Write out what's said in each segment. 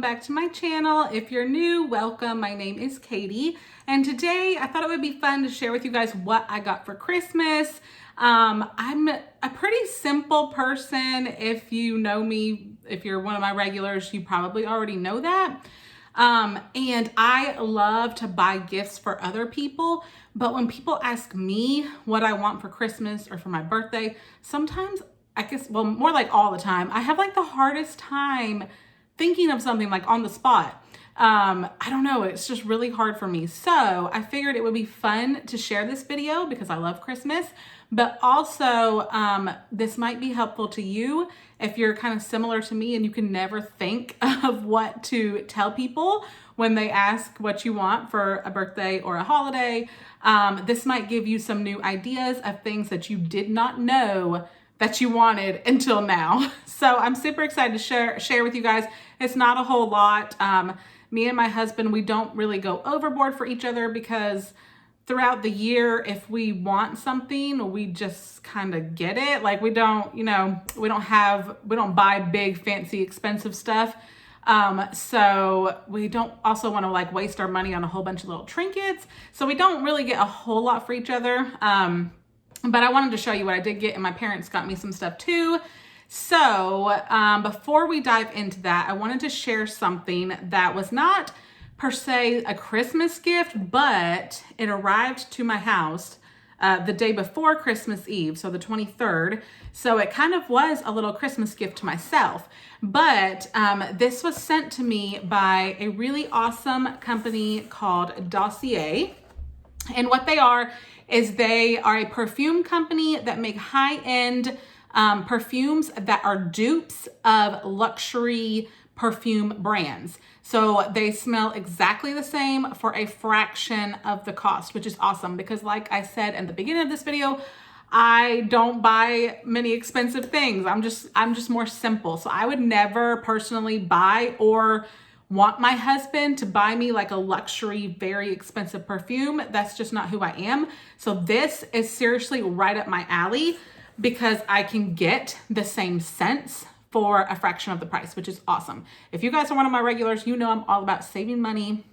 back to my channel. If you're new, welcome. My name is Katie, and today I thought it would be fun to share with you guys what I got for Christmas. I'm a pretty simple person. If you know me, if you're one of my regulars, you probably already know that. And I love to buy gifts for other people, but when people ask me what I want for Christmas or for my birthday, sometimes I guess, well, more like all the time, I have like the hardest time thinking of something like on the spot. I don't know, it's just really hard for me. So I figured it would be fun to share this video because I love Christmas, but also this might be helpful to you if you're kind of similar to me and you can never think of what to tell people when they ask what you want for a birthday or a holiday. This might give you some new ideas of things that you did not know that you wanted until now. So I'm super excited to share with you guys. It's not a whole lot. Me and my husband, we don't really go overboard for each other because throughout the year, if we want something, we just kind of get it. Like we don't, we don't buy big, fancy, expensive stuff. So we don't also want to like waste our money on a whole bunch of little trinkets. So we don't really get a whole lot for each other. But I wanted to show you what I did get, and my parents got me some stuff too. So before we dive into that, I wanted to share something that was not per se a Christmas gift, but it arrived to my house the day before Christmas Eve, so the 23rd. So it kind of was a little Christmas gift to myself. But this was sent to me by a really awesome company called Dossier. And what they are is they are a perfume company that make high-end perfumes that are dupes of luxury perfume brands. So they smell exactly the same for a fraction of the cost, which is awesome because like I said in the beginning of this video, I don't buy many expensive things. I'm just more simple. So I would never personally buy or want my husband to buy me like a luxury, very expensive perfume. That's just not who I am. So this is seriously right up my alley because I can get the same scents for a fraction of the price, which is awesome. If you guys are one of my regulars, you know I'm all about saving money,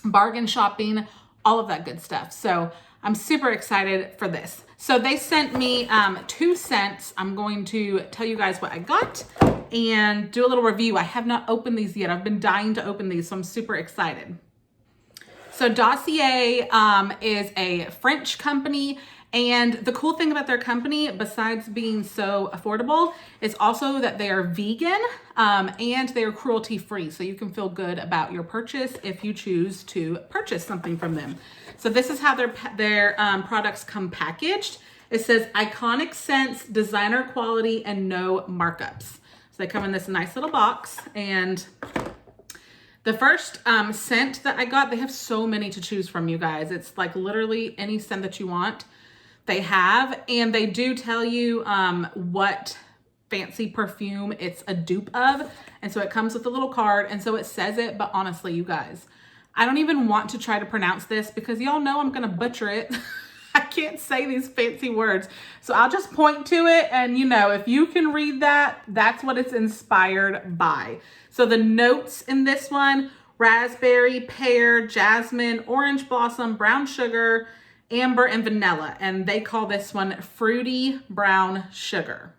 bargain shopping, all of that good stuff. So I'm super excited for this. So they sent me 2 scents. I'm going to tell you guys what I got and do a little review. I have not opened these yet. I've been dying to open these, so I'm super excited. So Dossier is a French company, and the cool thing about their company, besides being so affordable, is also that they are vegan and they are cruelty-free, so you can feel good about your purchase if you choose to purchase something from them. So this is how their products come packaged. It says iconic scents, designer quality, and no markups. So they come in this nice little box, and the first scent that I got, they have so many to choose from, you guys. It's like literally any scent that you want, they have. And they do tell you what fancy perfume it's a dupe of. And so it comes with a little card. And so it says it, but honestly, you guys, I don't even want to try to pronounce this because y'all know I'm gonna butcher it. I can't say these fancy words. So I'll just point to it and if you can read that, that's what it's inspired by. So the notes in this one, raspberry, pear, jasmine, orange blossom, brown sugar, amber, and vanilla. And they call this one fruity brown sugar.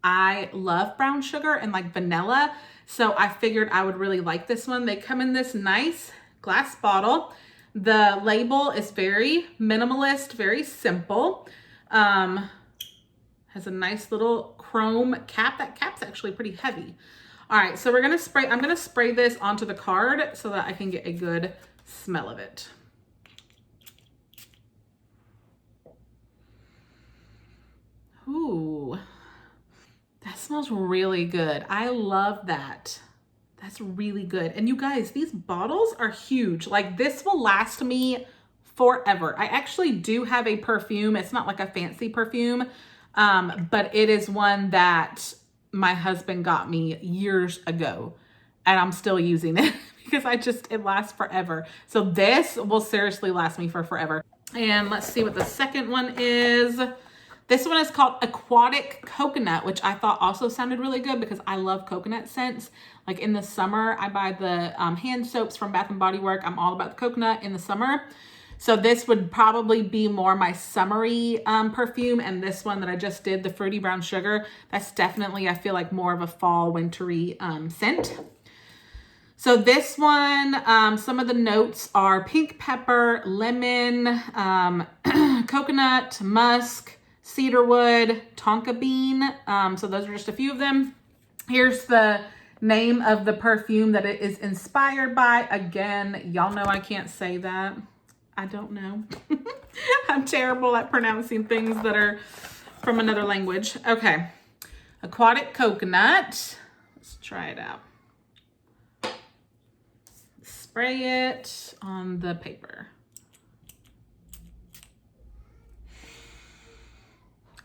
I love brown sugar and like vanilla. So I figured I would really like this one. They come in this nice glass bottle. The label is very minimalist, very simple. Has a nice little chrome cap. That cap's actually pretty heavy. All right, so I'm gonna spray this onto the card so that I can get a good smell of it. Ooh, that smells really good. I love that. That's really good. And you guys, these bottles are huge. Like this will last me forever. I actually do have a perfume. It's not like a fancy perfume, but it is one that my husband got me years ago and I'm still using it because it lasts forever. So this will seriously last me for forever. And let's see what the second one is. This one is called Aquatic Coconut, which I thought also sounded really good because I love coconut scents. Like in the summer, I buy the hand soaps from Bath & Body Works. I'm all about the coconut in the summer. So this would probably be more my summery perfume. And this one that I just did, the Fruity Brown Sugar, that's definitely, I feel like, more of a fall wintry scent. So this one, some of the notes are pink pepper, lemon, coconut, musk, cedarwood, tonka bean. So those are just a few of them. Here's the name of the perfume that it is inspired by. Again, y'all know I can't say that. I don't know. I'm terrible at pronouncing things that are from another language. Okay. Aquatic Coconut. Let's try it out. Spray it on the paper.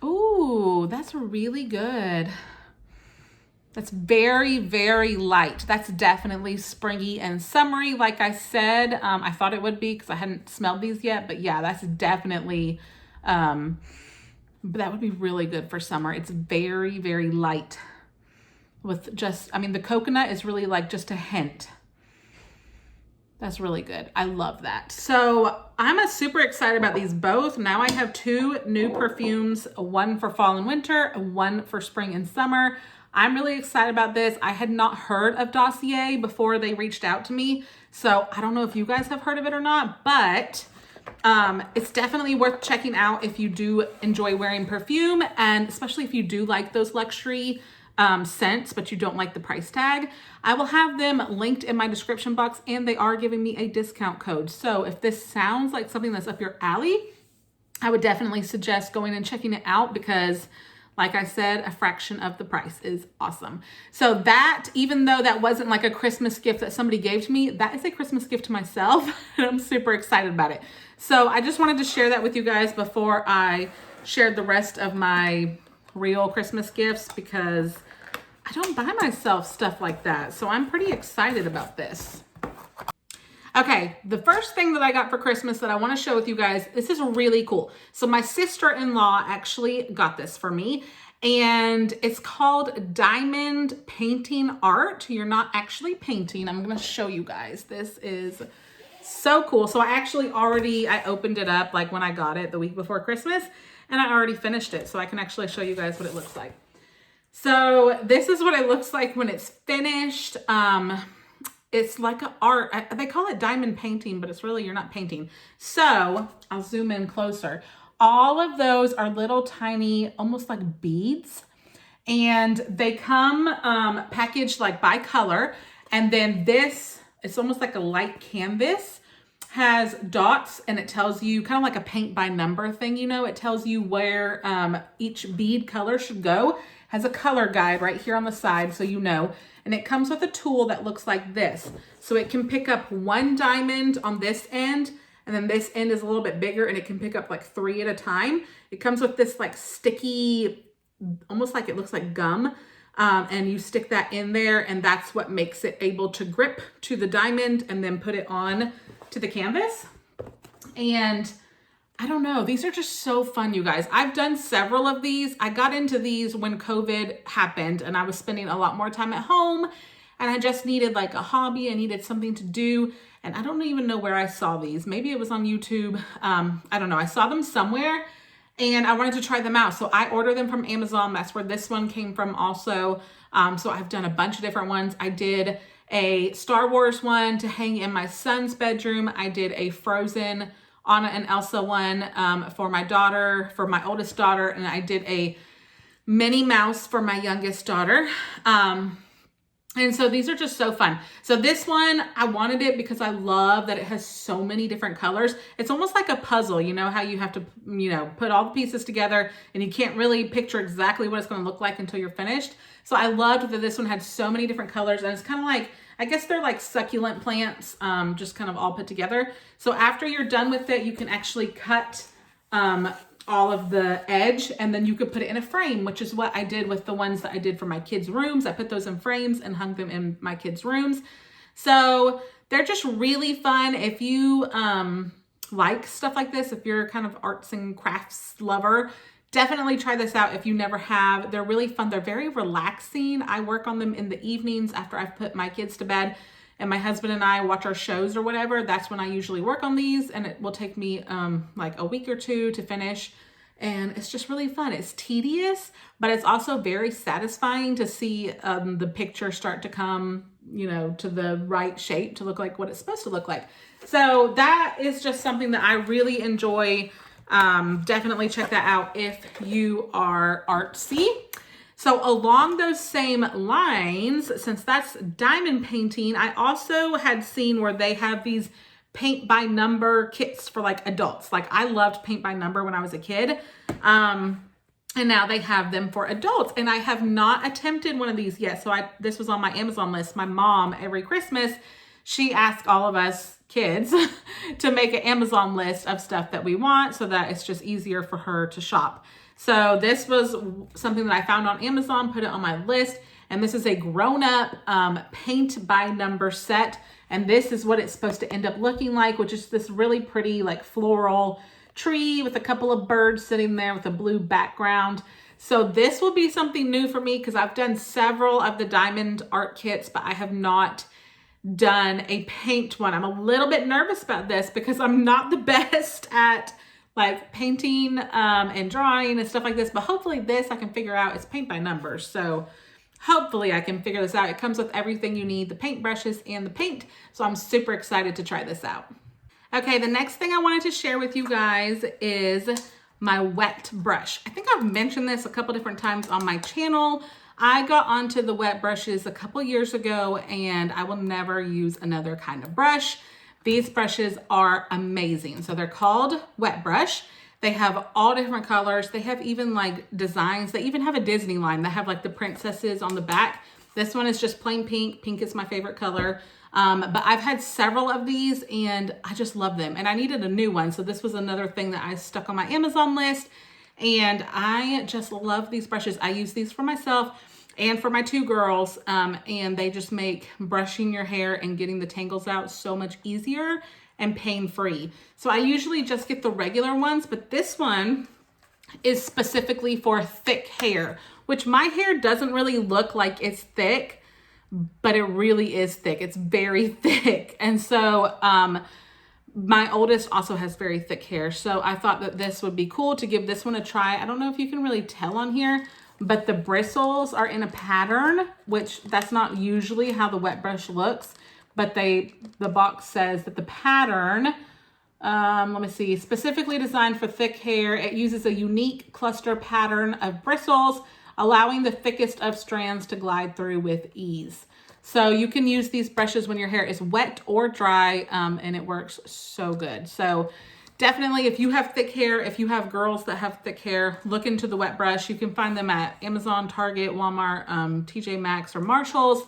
Ooh, that's really good. That's very, very light. That's definitely springy and summery, like I said. I thought it would be because I hadn't smelled these yet, but yeah, that's definitely, that would be really good for summer. It's very, very light with just, I mean, the coconut is really like just a hint. That's really good. I love that. So I'm super excited about these both. Now I have 2 new perfumes, one for fall and winter, one for spring and summer. I'm really excited about this. I had not heard of Dossier before they reached out to me. So I don't know if you guys have heard of it or not, but it's definitely worth checking out if you do enjoy wearing perfume, and especially if you do like those luxury scents, but you don't like the price tag. I will have them linked in my description box, and they are giving me a discount code. So if this sounds like something that's up your alley, I would definitely suggest going and checking it out because, like I said, a fraction of the price is awesome. So that, even though that wasn't like a Christmas gift that somebody gave to me, that is a Christmas gift to myself. And I'm super excited about it. So I just wanted to share that with you guys before I shared the rest of my real Christmas gifts because I don't buy myself stuff like that. So I'm pretty excited about this. Okay, the first thing that I got for Christmas that I want to share with you guys, this is really cool. So my sister-in-law actually got this for me, and it's called Diamond Painting Art. You're not actually painting. I'm going to show you guys. This is so cool. So I opened it up like when I got it the week before Christmas, and I already finished it. So I can actually show you guys what it looks like. So this is what it looks like when it's finished. It's like an art. They call it diamond painting, but it's really, you're not painting. So I'll zoom in closer. All of those are little tiny, almost like beads. And they come packaged like by color. And then this, it's almost like a light canvas, has dots, and it tells you kind of like a paint by number thing, you know, it tells you where each bead color should go. Has a color guide right here on the side, so you know. And it comes with a tool that looks like this. So it can pick up 1 diamond on this end, and then this end is a little bit bigger, and it can pick up like 3 at a time. It comes with this like sticky, almost like it looks like gum. And you stick that in there, and that's what makes it able to grip to the diamond and then put it on to the canvas. And I don't know, these are just so fun, you guys. I've done several of these. I got into these when COVID happened and I was spending a lot more time at home, and I just needed like a hobby. I needed something to do. And I don't even know where I saw these. Maybe it was on YouTube. I don't know. I saw them somewhere and I wanted to try them out. So I ordered them from Amazon. That's where this one came from also. So I've done a bunch of different ones. I did a Star Wars one to hang in my son's bedroom. I did a Frozen Anna and Elsa one for my daughter, for my oldest daughter, and I did a Minnie Mouse for my youngest daughter. And so these are just so fun. So this one, I wanted it because I love that it has so many different colors. It's almost like a puzzle, you know, how you have to, you know, put all the pieces together and you can't really picture exactly what it's going to look like until you're finished. So I loved that this one had so many different colors, and it's kind of like, I guess they're like succulent plants, just kind of all put together. So after you're done with it, you can actually cut all of the edge, and then you could put it in a frame, which is what I did with the ones that I did for my kids' rooms. I put those in frames and hung them in my kids' rooms. So they're just really fun. If you like stuff like this, if you're kind of arts and crafts lover, Definitely try this out if you never have. They're really fun. They're very relaxing. I work on them in the evenings after I've put my kids to bed and my husband and I watch our shows or whatever. That's when I usually work on these, and it will take me like a week or two to finish. And it's just really fun. It's tedious, but it's also very satisfying to see the picture start to come, you know, to the right shape to look like what it's supposed to look like. So that is just something that I really enjoy. Definitely check that out if you are artsy. So along those same lines, since that's diamond painting, I also had seen where they have these paint by number kits for like adults. Like I loved paint by number when I was a kid. And now they have them for adults, and I have not attempted one of these yet. So this was on my Amazon list. My mom, every Christmas, she asked all of us kids to make an Amazon list of stuff that we want so that it's just easier for her to shop. So this was something that I found on Amazon, put it on my list, and this is a grown-up paint by number set. And this is what it's supposed to end up looking like, which is this really pretty like floral tree with a couple of birds sitting there with a blue background. So this will be something new for me because I've done several of the diamond art kits, but I have not done a paint one. I'm a little bit nervous about this because I'm not the best at like painting and drawing and stuff like this, but hopefully this I can figure out. It's paint by numbers, so hopefully I can figure this out. It comes with everything you need, the paint brushes and the paint, so I'm super excited to try this out. Okay, the next thing I wanted to share with you guys is my wet brush. I think I've mentioned this a couple different times on my channel. I got onto the wet brushes a couple years ago, and I will never use another kind of brush. These brushes are amazing. So they're called Wet Brush. They have all different colors. They have even like designs. They even have a Disney line that have like the princesses on the back. This one is just plain pink. Pink is my favorite color. But I've had several of these and I just love them. And I needed a new one. So this was another thing that I stuck on my Amazon list. And I just love these brushes. I use these for myself and for my two girls, and they just make brushing your hair and getting the tangles out so much easier and pain-free. So I usually just get the regular ones, but this one is specifically for thick hair, which my hair doesn't really look like it's thick, but it really is thick. It's very thick. And so my oldest also has very thick hair. So I thought that this would be cool to give this one a try. I don't know if you can really tell on here, but the bristles are in a pattern, which that's not usually how the wet brush looks, but the box says that the pattern, let me see, specifically designed for thick hair. It uses a unique cluster pattern of bristles, allowing the thickest of strands to glide through with ease. So you can use these brushes when your hair is wet or dry, and it works so good. So definitely, if you have thick hair, if you have girls that have thick hair, look into the wet brush. You can find them at Amazon, Target, Walmart, TJ Maxx, or Marshalls.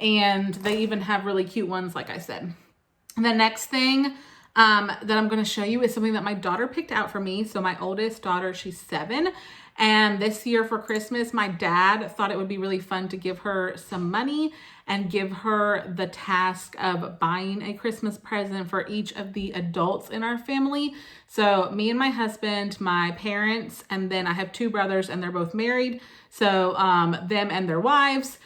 And they even have really cute ones, like I said. And the next thing that I'm going to show you is something that my daughter picked out for me. So my oldest daughter, she's 7. And this year for Christmas, my dad thought it would be really fun to give her some money and give her the task of buying a Christmas present for each of the adults in our family. So me and my husband, my parents, and then I have 2 brothers and they're both married. So them and their wives.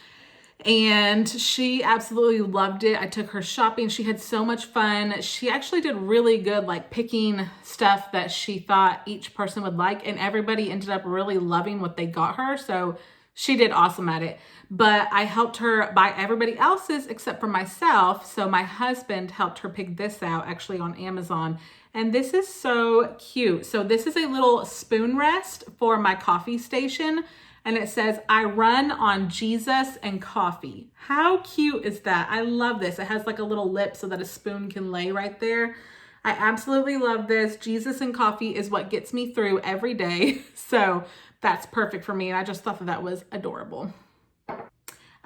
And she absolutely loved it. I took her shopping. She had so much fun. She actually did really good, like picking stuff that she thought each person would like, and everybody ended up really loving what they got her. So she did awesome at it. But I helped her buy everybody else's except for myself. So my husband helped her pick this out actually on Amazon. And this is so cute. So this is a little spoon rest for my coffee station. And it says, I run on Jesus and coffee. How cute is that? I love this. It has like a little lip so that a spoon can lay right there. I absolutely love this. Jesus and coffee is what gets me through every day. So that's perfect for me. And I just thought that was adorable.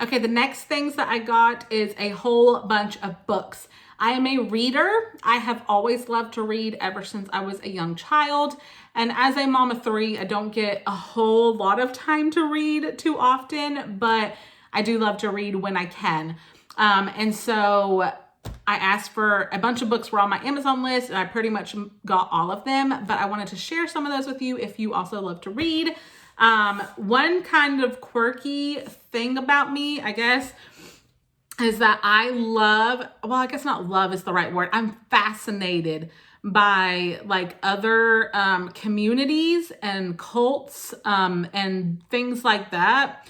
Okay, the next things that I got is a whole bunch of books. I am a reader. I have always loved to read ever since I was a young child. And as a mom of 3, I don't get a whole lot of time to read too often, but I do love to read when I can. And so I asked for a bunch of books were on my Amazon list, and I pretty much got all of them, but I wanted to share some of those with you if you also love to read. One kind of quirky thing about me, I guess, is that I love, well, I guess not love is the right word. I'm fascinated by like other communities and cults and things like that.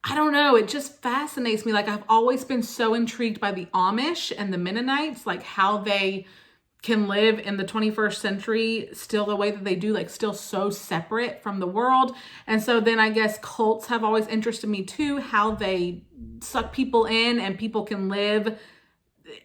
I don't know, it just fascinates me. Like, I've always been so intrigued by the Amish and the Mennonites, like how they can live in the 21st century still the way that they do, like still so separate from the world. And so then I guess cults have always interested me too, how they suck people in and people can live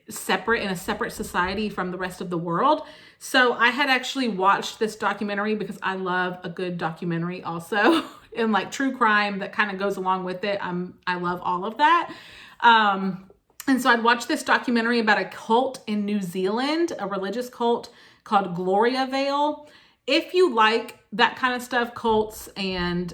separate in a separate society from the rest of the world. So I had actually watched this documentary because I love a good documentary also, and like true crime that kind of goes along with it. I love all of that. And so I'd watched this documentary about a cult in New Zealand, a religious cult called Gloria Vale. If you like that kind of stuff, cults and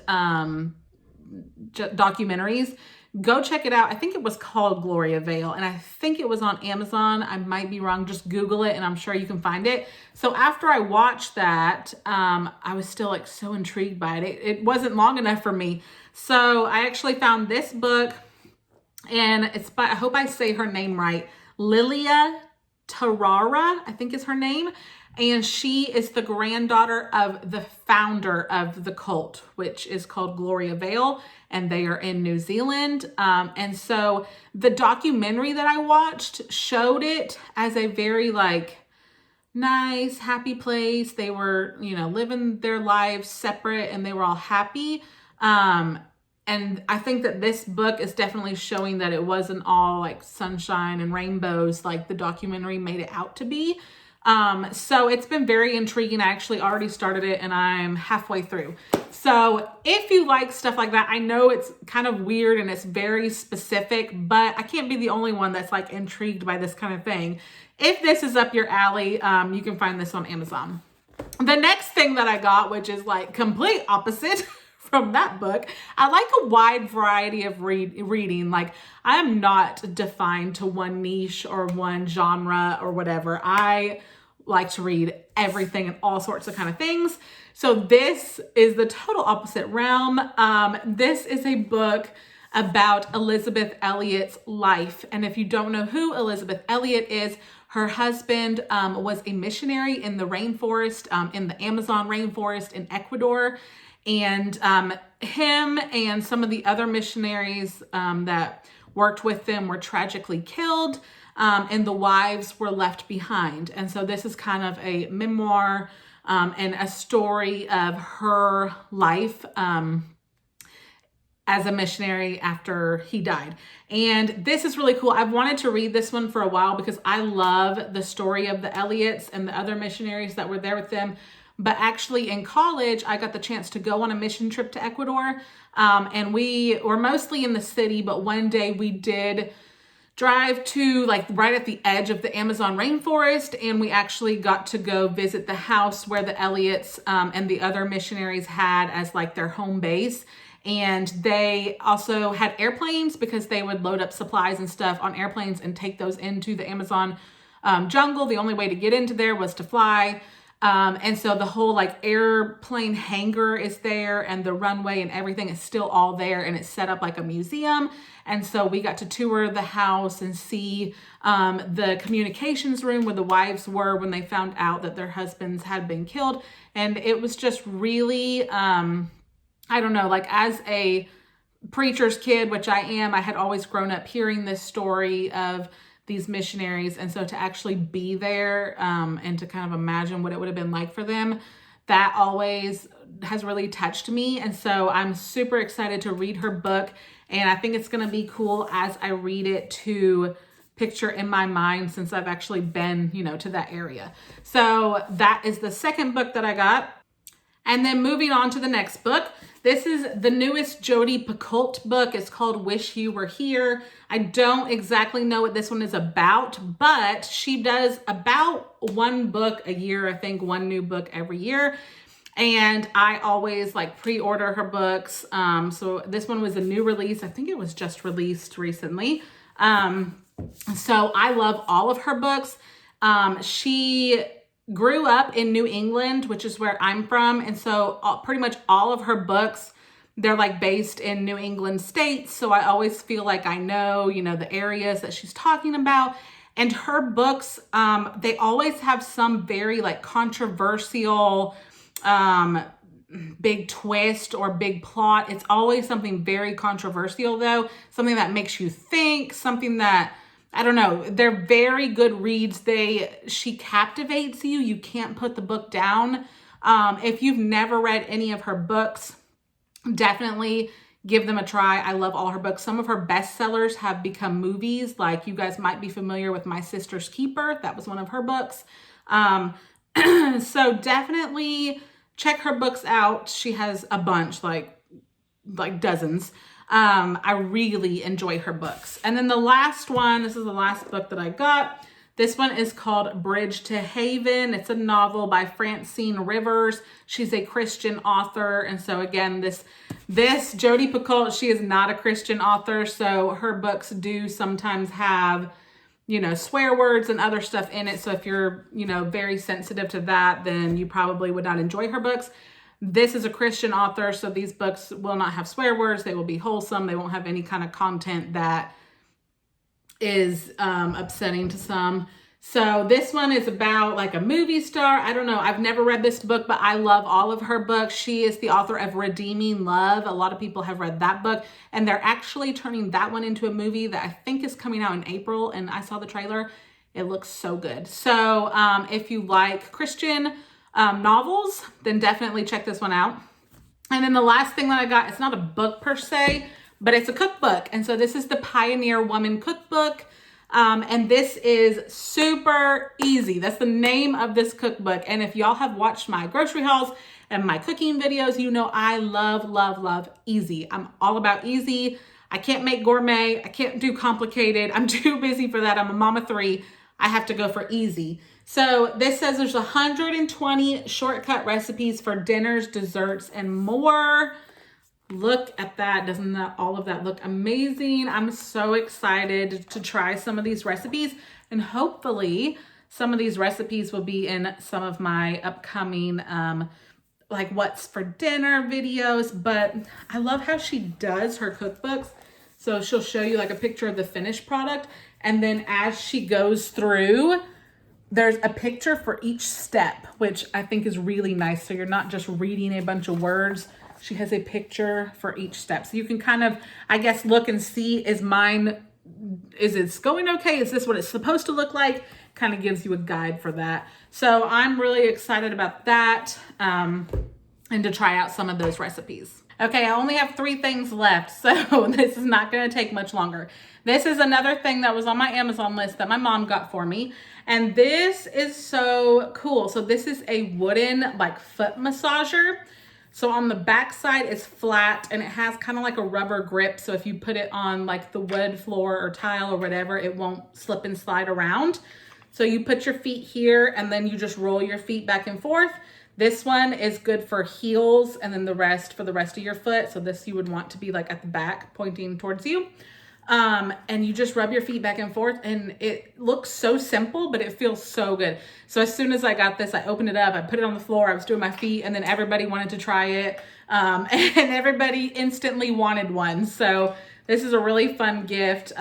documentaries, go check it out. I think it was called Gloria Vale, and I think it was on Amazon. I might be wrong. Just Google it, and I'm sure you can find it. So after I watched that, I was still like so intrigued by it. It wasn't long enough for me. So I actually found this book, and it's by, I hope I say her name right, Lilia Tarara, I think is her name. And she is the granddaughter of the founder of the cult, which is called Gloria Vale, and they are in New Zealand. And so the documentary that I watched showed it as a very like nice, happy place. They were, you know, living their lives separate and they were all happy. And I think that this book is definitely showing that it wasn't all like sunshine and rainbows like the documentary made it out to be. So it's been very intriguing. I actually already started it and I'm halfway through. So if you like stuff like that, I know it's kind of weird and it's very specific, but I can't be the only one that's like intrigued by this kind of thing. If this is up your alley, you can find this on Amazon. The next thing that I got, which is like complete opposite from that book, I like a wide variety of reading. Like, I am not defined to one niche or one genre or whatever. I like to read everything and all sorts of kind of things. So this is the total opposite realm. This is a book about Elizabeth Elliot's life. And if you don't know who Elizabeth Elliot is, her husband was a missionary in the rainforest, in the Amazon rainforest in Ecuador. And him and some of the other missionaries that worked with them were tragically killed, and the wives were left behind. And so this is kind of a memoir and a story of her life as a missionary after he died. And this is really cool. I've wanted to read this one for a while because I love the story of the Elliots and the other missionaries that were there with them. But actually in college, I got the chance to go on a mission trip to Ecuador. And we were mostly in the city, but one day we did drive to like right at the edge of the Amazon rainforest. And we actually got to go visit the house where the Elliots and the other missionaries had as like their home base. And they also had airplanes because they would load up supplies and stuff on airplanes and take those into the Amazon jungle. The only way to get into there was to fly. And so the whole like airplane hangar is there and the runway and everything is still all there and it's set up like a museum. And so we got to tour the house and see the communications room where the wives were when they found out that their husbands had been killed. And it was just really, I don't know, like as a preacher's kid, which I am, I had always grown up hearing this story of these missionaries. And so to actually be there and to kind of imagine what it would have been like for them, that always has really touched me. And so I'm super excited to read her book. And I think it's going to be cool as I read it to picture in my mind since I've actually been, you know, to that area. So that is the second book that I got. And then moving on to the next book. This is the newest Jodi Picoult book. It's called Wish You Were Here. I don't exactly know what this one is about, but she does about one book a year. I think one new book every year. And I always like pre-order her books. So this one was a new release. I think it was just released recently. So I love all of her books. She grew up in New England, which is where I'm from. And so pretty much all of her books, they're like based in New England states. So I always feel like I know, the areas that she's talking about. And her books, they always have some very like controversial, big twist or big plot. It's always something very controversial though, something that makes you think, something that, I don't know, they're very good reads. She captivates you. You can't put the book down. If you've never read any of her books, definitely give them a try. I love all her books. Some of her bestsellers have become movies. Like you guys might be familiar with My Sister's Keeper. That was one of her books. So definitely check her books out. She has a bunch, like dozens. I really enjoy her books. And then the last one, this is the last book that I got. This one is called Bridge to Haven. It's a novel by Francine Rivers. She's a Christian author. And so again, this Jodi Picoult, she is not a Christian author. So her books do sometimes have, swear words and other stuff in it. So if you're, very sensitive to that, then you probably would not enjoy her books. This is a Christian author, so these books will not have swear words. They will be wholesome. They won't have any kind of content that is upsetting to some. So this one is about like a movie star. I don't know. I've never read this book, but I love all of her books. She is the author of Redeeming Love. A lot of people have read that book, and they're actually turning that one into a movie that I think is coming out in April, and I saw the trailer. It looks so good. So if you like Christian novels, then definitely check this one out. And then the last thing that I got, it's not a book per se, but it's a cookbook. And so this is the Pioneer Woman Cookbook. And this is super easy. That's the name of this cookbook. And if y'all have watched my grocery hauls and my cooking videos, I love, love, love easy. I'm all about easy. I can't make gourmet. I can't do complicated. I'm too busy for that. I'm a mom of 3. I have to go for easy. So this says there's 120 shortcut recipes for dinners, desserts, and more. Look at that. Doesn't all of that look amazing? I'm so excited to try some of these recipes, and hopefully some of these recipes will be in some of my upcoming like what's for dinner videos. But I love how she does her cookbooks. So she'll show you like a picture of the finished product, and then as she goes through, there's a picture for each step, which I think is really nice. So you're not just reading a bunch of words. She has a picture for each step. So you can kind of, I guess, look and see, is it going okay? Is this what it's supposed to look like? Kind of gives you a guide for that. So I'm really excited about that and to try out some of those recipes. Okay, I only have 3 things left, so this is not going to take much longer. This is another thing that was on my Amazon list that my mom got for me, and this is so cool. So this is a wooden like foot massager. So on the back side it's flat, and it has kind of like a rubber grip. So if you put it on like the wood floor or tile or whatever, it won't slip and slide around. So you put your feet here, and then you just roll your feet back and forth. This one is good for heels, and then the rest for the rest of your foot. So this you would want to be like at the back pointing towards you. And you just rub your feet back and forth, and it looks so simple, but it feels so good. So as soon as I got this, I opened it up, I put it on the floor, I was doing my feet, and then everybody wanted to try it. And everybody instantly wanted one. So this is a really fun gift.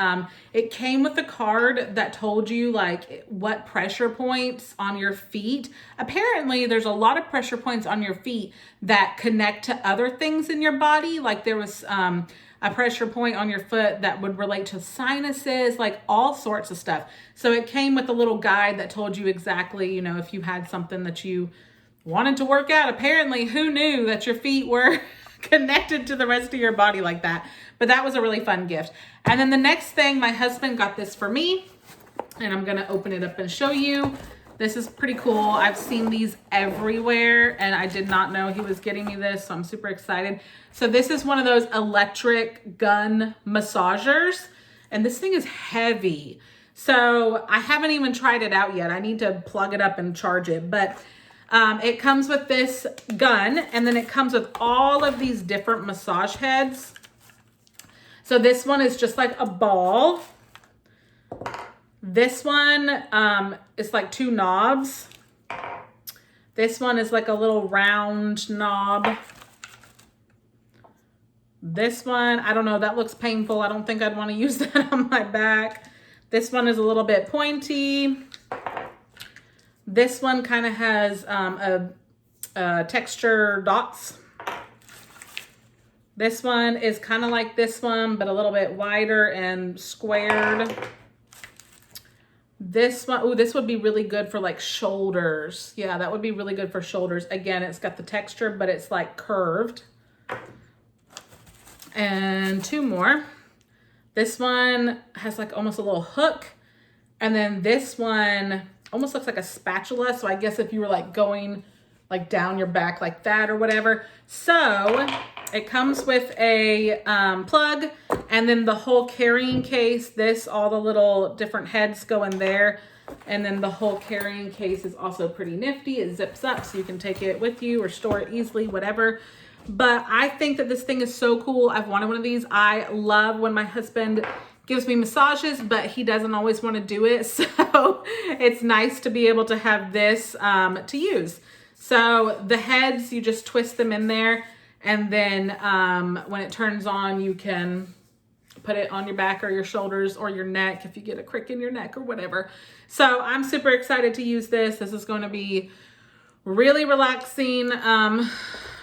It came with a card that told you like what pressure points on your feet. Apparently there's a lot of pressure points on your feet that connect to other things in your body. Like there was a pressure point on your foot that would relate to sinuses, like all sorts of stuff. So it came with a little guide that told you exactly, if you had something that you wanted to work out. Apparently, who knew that your feet were connected to the rest of your body like that? But that was a really fun gift. And then the next thing, my husband got this for me, and I'm gonna open it up and show you. This is pretty cool. I've seen these everywhere, and I did not know he was getting me this, so I'm super excited. So this is one of those electric gun massagers, and this thing is heavy. So I haven't even tried it out yet. I need to plug it up and charge it, but it comes with this gun, and then it comes with all of these different massage heads. So this one is just like a ball. This one is like 2 knobs. This one is like a little round knob. This one, I don't know, that looks painful. I don't think I'd want to use that on my back. This one is a little bit pointy. This one kind of has a texture dots. This one is kind of like this one, but a little bit wider and squared. This one, oh, this would be really good for like shoulders. Yeah, that would be really good for shoulders. Again, it's got the texture, but it's like curved. And 2 more. This one has like almost a little hook. And then this one almost looks like a spatula. So I guess if you were like going like down your back like that or whatever. So it comes with a plug, and then the whole carrying case, all the little different heads go in there. And then the whole carrying case is also pretty nifty. It zips up so you can take it with you or store it easily, whatever. But I think that this thing is so cool. I've wanted one of these. I love when my husband gives me massages, but he doesn't always want to do it. So it's nice to be able to have this to use. So the heads, you just twist them in there. And then when it turns on, you can put it on your back or your shoulders or your neck if you get a crick in your neck or whatever. So I'm super excited to use this. This is going to be really relaxing,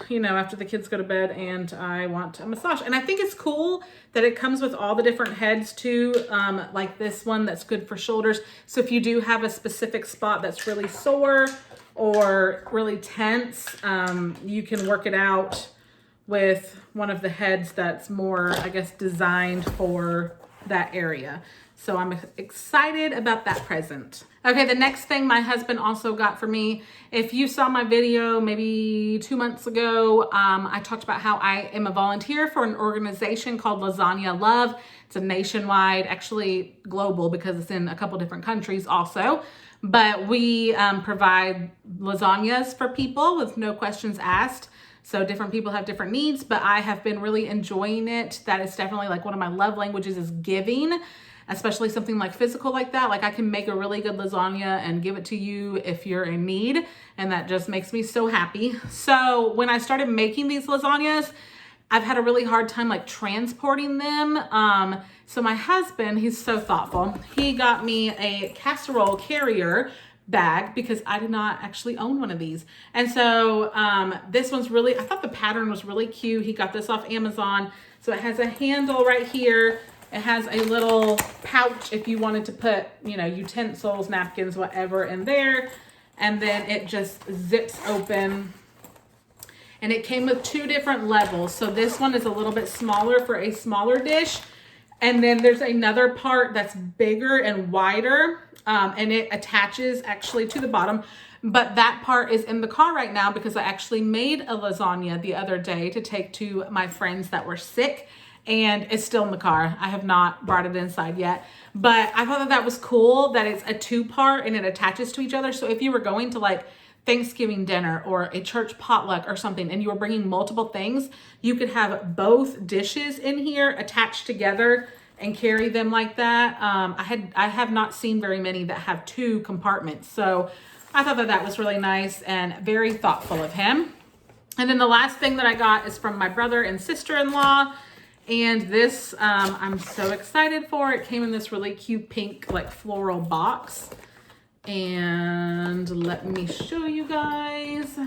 you know, after the kids go to bed and I want a massage. And I think it's cool that it comes with all the different heads too, like this one that's good for shoulders. So if you do have a specific spot that's really sore or really tense, you can work it out with one of the heads that's more, I guess, designed for that area. So I'm excited about that present. Okay, the next thing my husband also got for me, if you saw my video maybe 2 months ago, I talked about how I am a volunteer for an organization called Lasagna Love. It's a nationwide, actually global because it's in a couple different countries also. But we provide lasagnas for people with no questions asked. So different people have different needs, but I have been really enjoying it. That is definitely like one of my love languages is giving, especially something like physical like that. Like I can make a really good lasagna and give it to you if you're in need. And that just makes me so happy. So when I started making these lasagnas, I've had a really hard time like transporting them. So my husband, he's so thoughtful. He got me a Casserole Carrier Bag because I did not actually own one of these. And so this one's really, I thought the pattern was really cute. He got this off Amazon. So it has a handle right here. It has a little pouch if you wanted to put, you know, utensils, napkins, whatever in there. And then it just zips open. And it came with 2 different levels. So this one is a little bit smaller for a smaller dish. And then there's another part that's bigger and wider. And it attaches actually to the bottom. But that part is in the car right now because I actually made a lasagna the other day to take to my friends that were sick. And it's still in the car. I have not brought it inside yet. But I thought that that was cool that it's a 2-part and it attaches to each other. So if you were going to like Thanksgiving dinner or a church potluck or something and you were bringing multiple things, you could have both dishes in here attached together and carry them like that. I have not seen very many that have 2 compartments. So I thought that that was really nice and very thoughtful of him. And then the last thing that I got is from my brother and sister-in-law. And this, I'm so excited for. It came in this really cute pink, like floral box. And let me show you guys.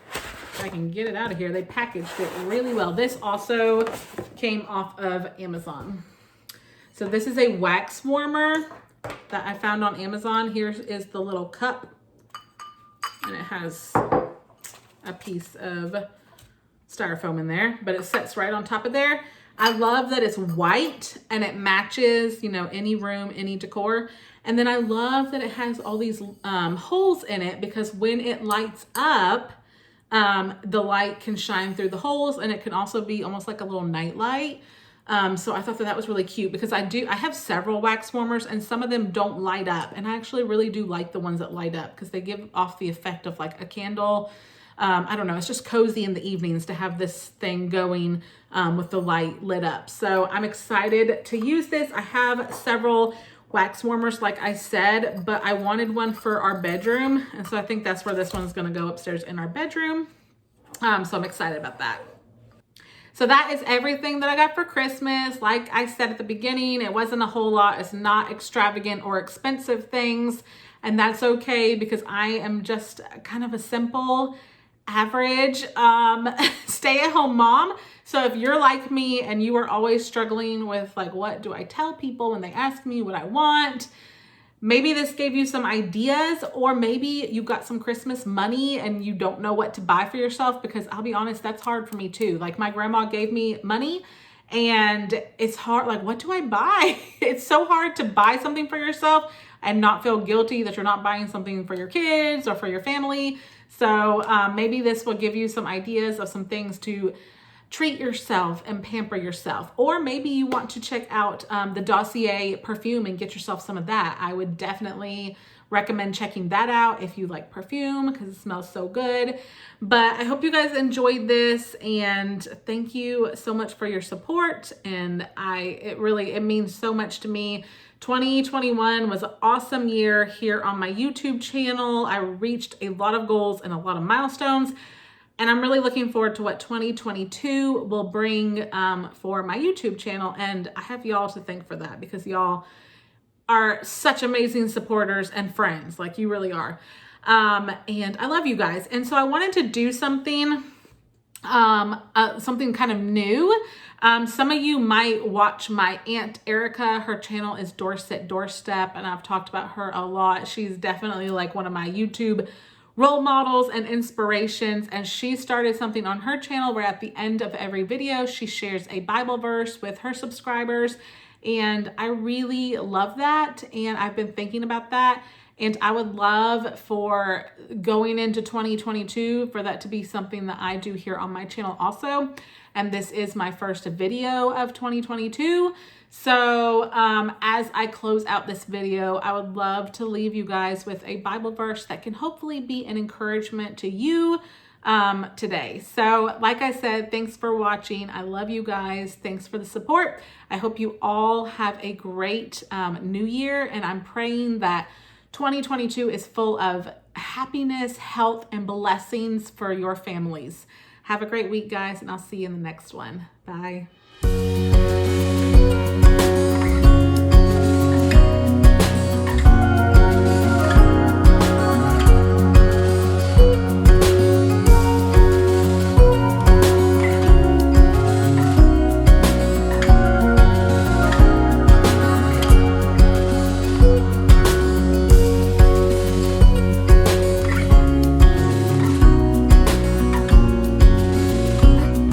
If I can get it out of here. They packaged it really well. This also came off of Amazon. So this is a wax warmer that I found on Amazon. Here is the little cup. And it has a piece of styrofoam in there, but it sits right on top of there. I love that it's white and it matches, you know, any room, any decor. And then I love that it has all these holes in it because when it lights up, the light can shine through the holes and it can also be almost like a little night light. So I thought that that was really cute because I have several wax warmers and some of them don't light up. And I actually really do like the ones that light up because they give off the effect of like a candle. I don't know, it's just cozy in the evenings to have this thing going with the light lit up. So I'm excited to use this. I have several wax warmers, like I said, but I wanted one for our bedroom. And so I think that's where this one's gonna go, upstairs in our bedroom. So I'm excited about that. So that is everything that I got for Christmas. Like I said at the beginning, it wasn't a whole lot. It's not extravagant or expensive things. And that's okay, because I am just kind of a simple, average stay-at-home mom. So if you're like me and you are always struggling with like, what do I tell people when they ask me what I want? Maybe this gave you some ideas, or maybe you got some Christmas money and you don't know what to buy for yourself, because I'll be honest, that's hard for me too. Like my grandma gave me money and it's hard. Like, what do I buy? It's so hard to buy something for yourself and not feel guilty that you're not buying something for your kids or for your family. So maybe this will give you some ideas of some things to treat yourself and pamper yourself. Or maybe you want to check out the Dossier Perfume and get yourself some of that. I would definitely recommend checking that out if you like perfume, because it smells so good. But I hope you guys enjoyed this, and thank you so much for your support. And it means so much to me. 2021 was an awesome year here on my YouTube channel. I reached a lot of goals and a lot of milestones. And I'm really looking forward to what 2022 will bring for my YouTube channel. And I have y'all to thank for that, because y'all are such amazing supporters and friends. Like, you really are. And I love you guys. And so I wanted to do something kind of new. Some of you might watch my Aunt Erica. Her channel is Dorset Doorstep, and I've talked about her a lot. She's definitely like one of my YouTube role models and inspirations. And she started something on her channel where at the end of every video, she shares a Bible verse with her subscribers. And I really love that. And I've been thinking about that. And I would love for going into 2022 for that to be something that I do here on my channel also. And this is my first video of 2022. So as I close out this video, I would love to leave you guys with a Bible verse that can hopefully be an encouragement to you today. So like I said, thanks for watching. I love you guys. Thanks for the support. I hope you all have a great new year. And I'm praying that 2022 is full of happiness, health, and blessings for your families. Have a great week, guys, and I'll see you in the next one. Bye.